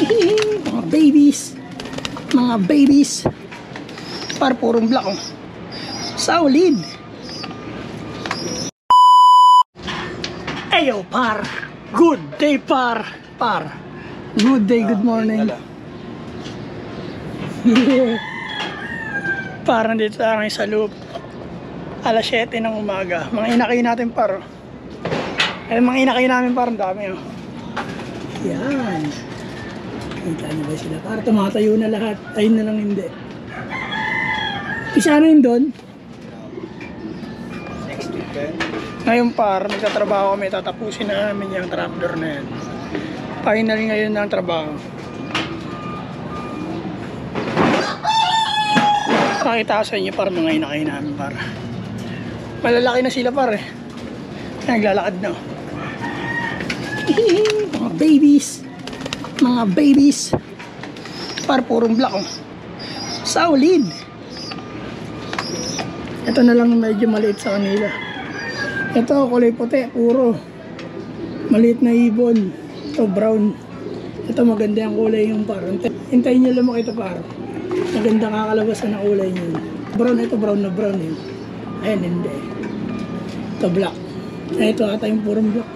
Mga babies. Mga babies. Par purong black oh. Solid. Ayo par. Good day par. Par. Good day, good morning. Par, nandito tayo sa loop. Alas 7 ng umaga. Mga inakay natin par. Mga inakay namin par. Ang dami oh. Yan. Kita na ba sila? Para tumatayo na lahat. Ayun na lang hindi. Isa na yun doon. Ngayon par, magtatrabaho kami. Tatapusin na namin yung trapdoor na yan. Final ngayon ng trabaho. Pakita ko sa inyo par, mga inakay namin par. Malalaki na sila par eh. Naglalakad na. Mga babies. Mga babies. Par purong black oh. Solid. Ito na lang medyo maliit sa kanila. Ito kulay puti, puro. Maliit na ibon. Ito brown. Ito maganda yung kulay yung par. Hintayin nyo lumaki ito par. Maganda kakalabasan na kulay nyo. Brown, ito brown na brown yun. Ayan hindi. Ito black. Ito ata yung purong black.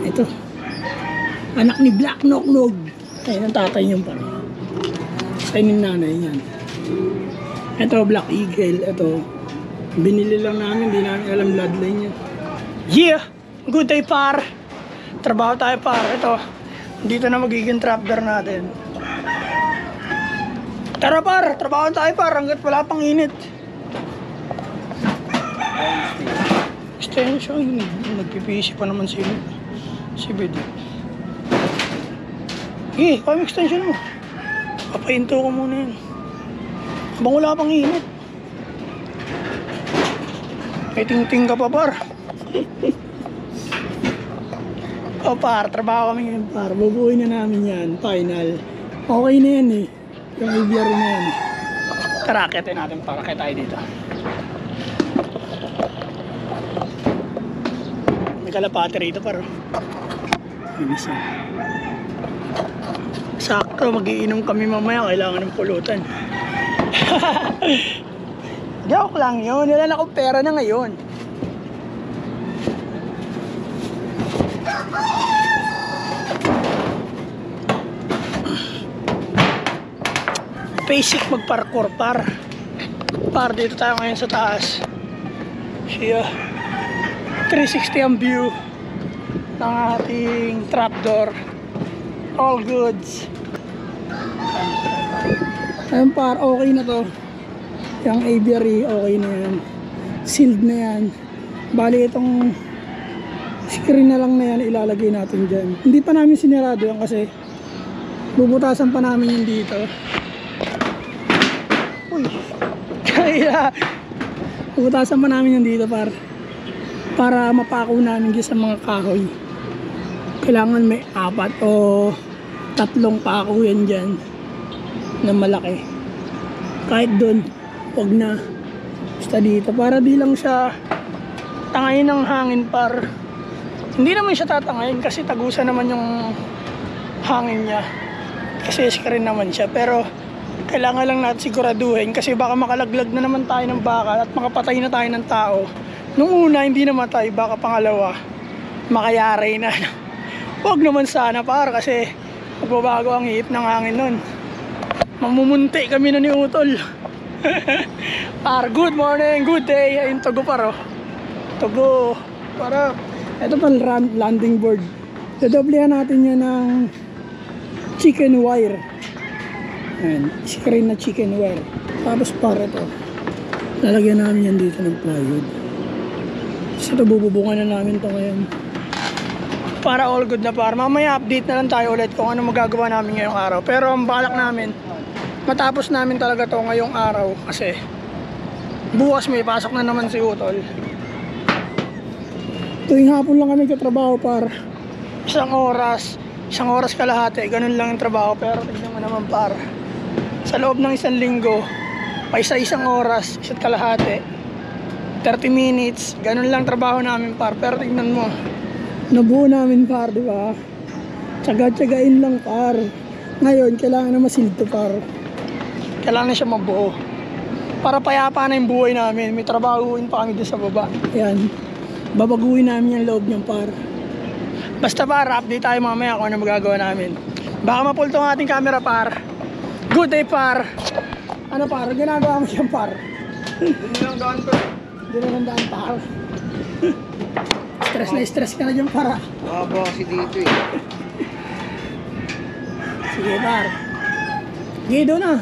Ito. Anak ni Black Noknog. Ayun ang tatay niyong par. Sa inyong nanay niyan. Ito Black Eagle. Ito. Binili lang namin. Hindi namin alam bloodline niya. Yeah! Good day par. Trabaho tayo par. Ito. Dito na magiging trapdoor natin. Tara par. Trabaho tayo par. Hanggat wala pang init. Extension. Nagpipisi pa naman si Bedi. Kaya extension mo. Papahinto ko muna yun. Habang wala pang init. May ting-ting ka pa par. O par, trabaho kami ngayon par. Bubuuin na namin yan. Final. Okay na yan eh. Yung aviary na yan. Tara, akitin natin para kaya tayo dito. May kalapate rito par. Isa. Sakto, magiinom kami mamaya. Kailangan ng pulutan. Joke lang yun. Wala na akong pera na ngayon. Basic magparkour par. Par dito tayo ngayon sa taas. Siya 360 ang view ng ating trapdoor. All goods. Ayun par, okay na to. Yung aviary, okay na yan. Sealed na yan. Bali itong screen na lang na yan, ilalagay natin dyan. Hindi pa namin sinirado yan kasi bubutasan pa namin yung dito. Uy. Kaya bubutasan pa namin yung dito par. Para mapako namin dyan sa mga kahoy. Kailangan may 4 o 3 pako yan dyan na malaki. Kahit doon, huwag na. Basta dito. Para di lang siya tangayin ng hangin par. Hindi naman siya tatangayin kasi tagusan naman yung hangin niya. Kasi screen naman siya. Pero kailangan lang natin siguraduhin kasi baka makalaglag na naman tayo ng bakal at makapatay na tayo ng tao. Nung una, hindi naman tayo. Baka pangalawa, makayari na. Huwag naman sana par kasi magbabago ang hihip ng hangin nun. Mamumunti kami na ni Utol. Par, good morning, good day. Ayun, tugo par oh. Tugo. Para, ito pang landing board. Dadoblehan natin yan ng chicken wire. Ayan, screen na chicken wire. Tapos par ito. Lalagyan namin yan dito ng plywood. So ito bububungan na namin ito ngayon. Para all good na par. Mamaya update na lang tayo ulit kung ano magagawa namin ngayong araw. Pero ang balak namin, matapos namin talaga to ngayong araw kasi bukas may pasok na naman si Utol. Tuwing hapon lang kami katrabaho par. Isang oras kalahati, ganun lang yung trabaho. Pero tignan mo naman par, sa loob ng isang linggo may isang oras, isa't kalahati, 30 minutes, ganun lang trabaho namin par. Pero tignan mo, nabuo namin par, di ba? Tsaga-tsagain lang par. Ngayon, kailangan na masilto par. Kailangan na siya mabuo. Para payapa na yung buhay namin. May trabahuin pa kami dun sa baba. Ayan. Babaguhin namin yung loob niyang par. Basta par, update tayo mamaya kung ano magagawa namin. Baka mapulto ang ating camera par. Good day par. Ano par, ginagawa mo siyang par. Doon lang daan ko. Doon lang daan par. Stress na stress ka na dyan par. Baba kasi dito eh. Sige par. Sige doon na.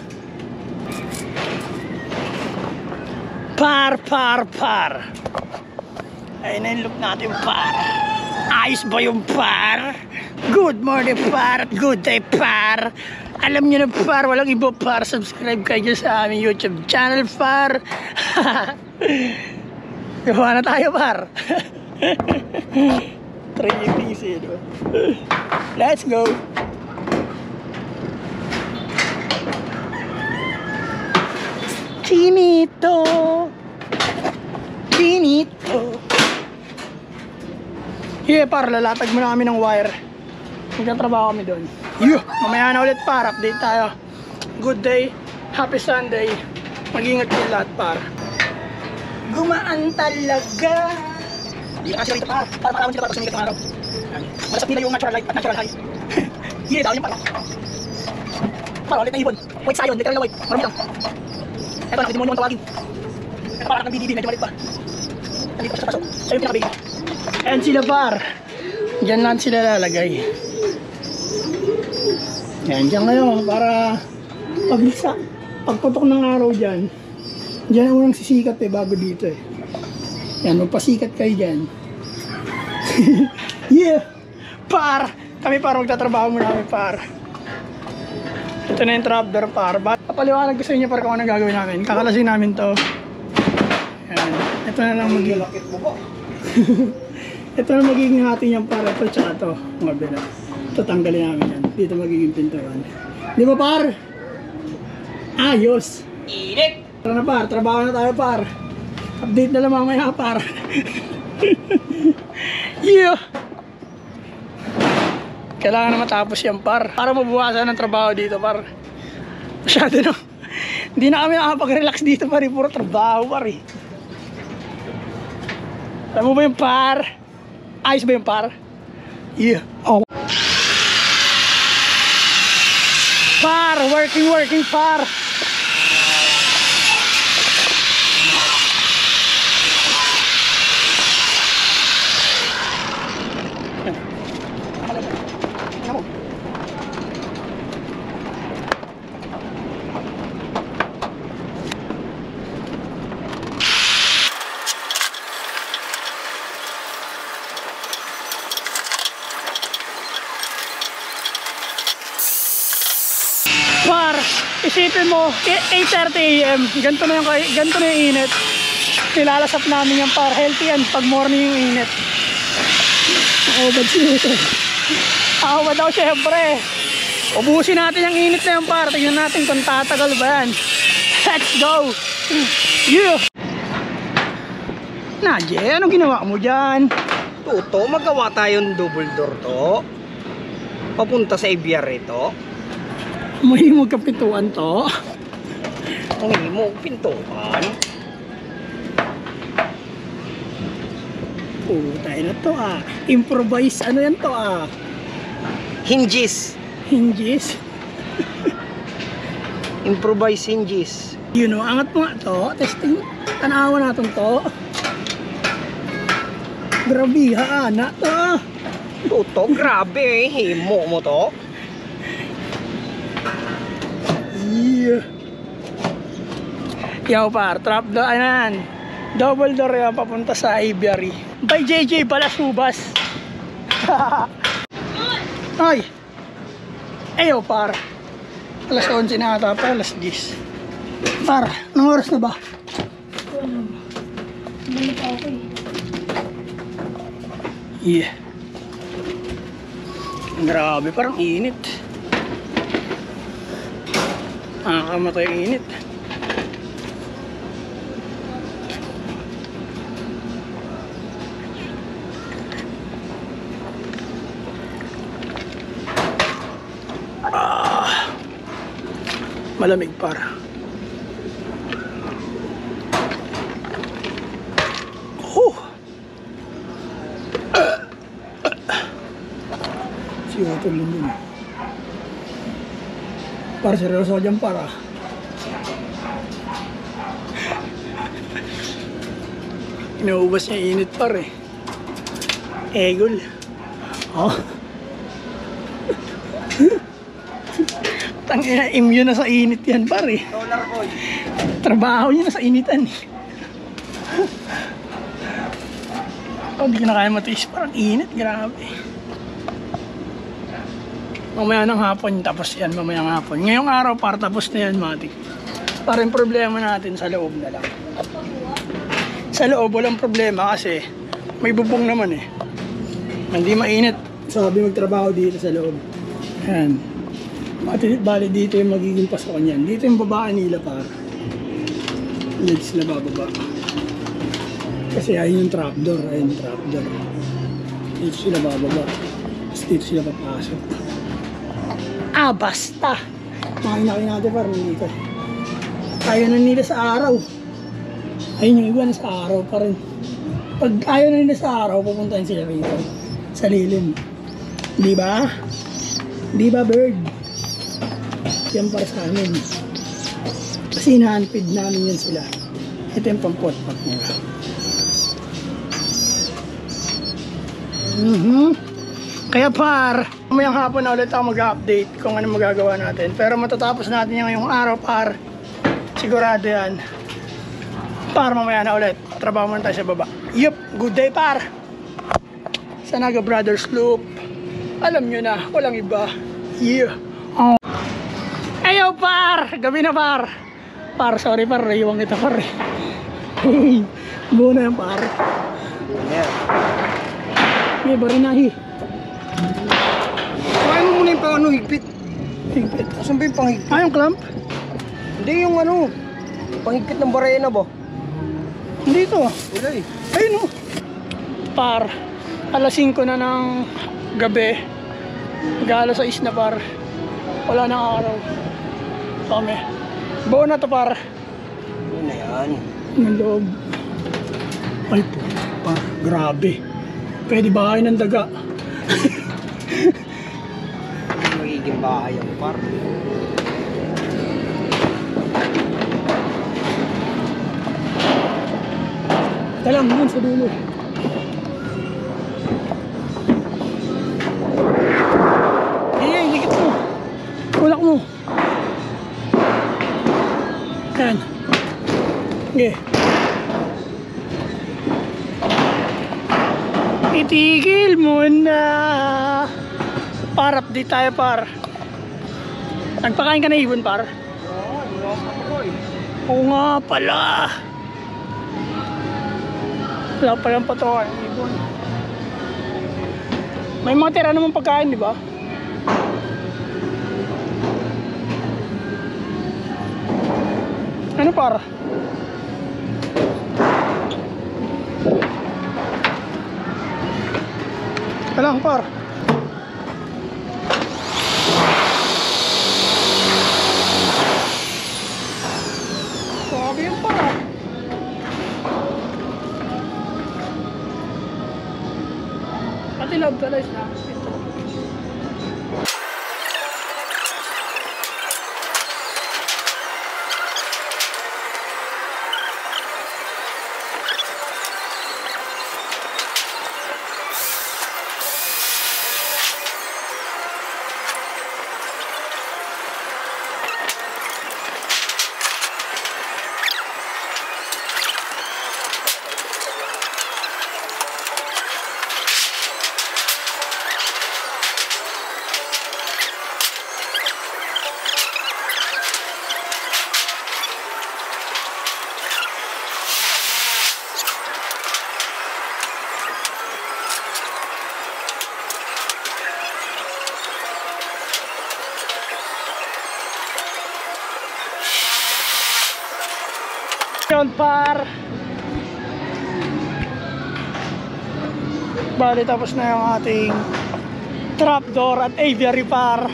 Par. Ayun na yung look natin par. Ayos ba yung par? Good morning par at good day par. Alam nyo na par, walang iba par. Subscribe kayo sa aming YouTube channel par. Gawa na tayo par. 3 PC no? Let's go. Chinito. Yeah par, lalatag muna kami ng wire. Magtatrabaho kami doon. Mamaya na ulit par, update tayo. Good day, happy Sunday. Mag-ingat kayo lahat par. Gumaan talaga. Hindi ka kasi rito par, para makakawan sila para sumigat ng araw. Malasap nila yung natural light at natural high. Yeah, daw yung par. Para ulit na ibon. White sayon, literal na white. Marami lang. Eto, nakademonyo ang tawagin. Eto parang ng BDB, medyo malit pa. Nandito pa siya sa paso. Siya yung pinaka-baby. Ayan sila par. Diyan lang sila lalagay. Yan, diyan ngayon para pagputok ng araw dyan. Diyan ang unang sisikat eh, bago dito eh. Yan, magpasikat kayo dyan. Yeah! Par! Kami par, magtatrabaho muna kami par. Ito na yung trapdoor par. Papaliwanag ko sa inyo par kung ano gagawin namin. Kakalasin namin to. Yan. Ito na lang magiging. Ito na magiging natin yung par. Ito tsaka ito. Mga bila. Ito tanggalin namin yan. Dito magiging pintuan. Di ba par? Ayos! Init! Tara na par. Trabaho na tayo par. Update na lang mamaya par. Yeah! Kailangan na matapos yan par. Para mabuwasan ng trabaho dito par. Masyado na. Hindi na kami nakapag-relax dito par. Puro trabaho par eh. Alam mo ba yung par? Ayos ba yung par? Yeah. Oh. Par! Working par! Par, isipin mo, 8:30 AM, ganito na yung init. Nilalasap namin yung par, healthy yan pag morning yung init. Nakawabad siya. Nakawabad daw syempre. Ubusin natin yung init na yung par, tignan natin kung tatagal ba yan. Let's go! Yeah! Nadje, anong ginawa mo dyan? Tuto, magawa tayong double door to. Papunta sa ABR ito. May magkapintuan to. Ang mo, pintuan. Tayo na to ah. Improvise, ano yan to ah? Hinges. Hinges. Improvise hinges. You know, angat mo nga to. Testing. Tanawa natin to. Grabe ha, anak to ah. Tuto, grabe eh. Himo mo to. Yeah. Yaw par, trap door, ayan. Double door yan, papunta sa aviary. By JJ Balasubas. Ay. Ayaw par. Alas 11 na ata pa, alas 10. Par, anong oras na ba? Yeah. Grabe, parang init. Nakakamatay ang init. Malamig par. Oh! Si Otto Lindon. Par, seryoso ka dyan para. Inuubos niya init par eh. Egol. Oh. Tangina, immune na sa init yan par eh. Solar boy. Trabaho niya na sa initan eh. Oh, hindi ko na kaya matiis. Parang init, grabe. Mamaya ng hapon, tapos yan, mamaya ng hapon. Ngayong araw, para tapos na yan, matik. Parang problema natin sa loob na lang. Sa loob, walang problema kasi may bubong naman eh. Hindi mainit. Sabi magtrabaho dito sa loob. Yan. Bali dito yung magiging pasokan yan. Dito yung babaan nila para. Hindi sila bababa. Kasi ayun yung trapdoor. Ayun yung trapdoor. Dito sila bababa. Tapos dito sila papasok. Ah, basta! Makinaki natin parang dito. Ayaw na nila sa araw. Ayun yung iba na sa araw pa rin. Pag ayaw na nila sa araw, pupuntahin sila rito. Sa lilim. Di ba? Di ba, bird? Yan para sa amin. Kasi hinahanpid namin yan sila. Ito yung pampot-pot nila. Kaya par, mamayang hapon na ulit ako mag-update kung ano magagawa natin. Pero matatapos natin yung ngayong araw par. Sigurado yan. Par, mamaya na ulit. Trabaho muna tayo sa baba. Yup, good day par. Sa Naga Brothers Loop. Alam nyo na, walang iba. Yeah. Oh. Ayaw par! Gabi na par! Par, sorry par, iwang kita par. Hey, buo na yan par. Yeah. May barinahi. Kumain mo muna yung pang ano, higpit. Higpit. Asan ba yung panghigpit? Ah, yung clamp? Hindi yung ano, panghigpit ng barena ba? Dito. Wala eh. Ayun o. Par, alas 5 na ng gabi. Mag-alas 6 na par. Wala nang araw. Kami. Buo na to par. Ano na yan? Ng loob. Ay po, par. Grabe. Pwede ba kayo ng daga? Magiging bahay ang par. Ito lang, dun sa dulo. Ay, higit mo. Kulak mo. Yan. Okay. Itigil mo na. Par, update tayo par. Nagpakain ka na ibon par? Oo, wala pa ako eh. Oo nga pala. Wala palang patukan ng ibon. May mga tira naman pagkain, di ba? Ano par? Walang par. Sabi yung par. Pati love talas na. Ito. Yun par. Bali tapos na yung ating trapdoor at aviary par.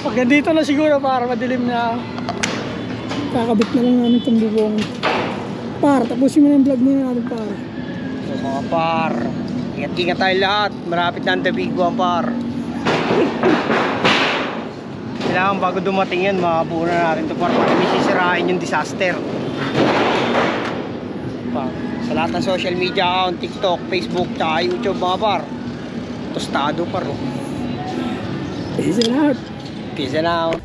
Pag nandito na siguro par, madilim na. Kakabit na lang namin itong bubong. Par, tapusin mo na yung vlog muna natin par. So mga par, ingat-ingat tayo lahat. Marapit na ang Dabiguan par. Kailangan bago dumating yan, makabuo na natin ito par. Para may sisirain yung disaster. Par. Sa lahat ng social media account, TikTok, Facebook, tsaka YouTube mga par. Tostado par. Oh. Peace out. Peace out.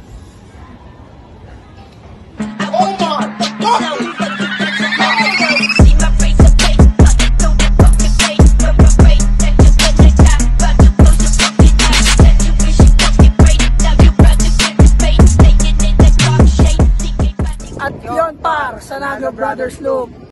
Oh my God!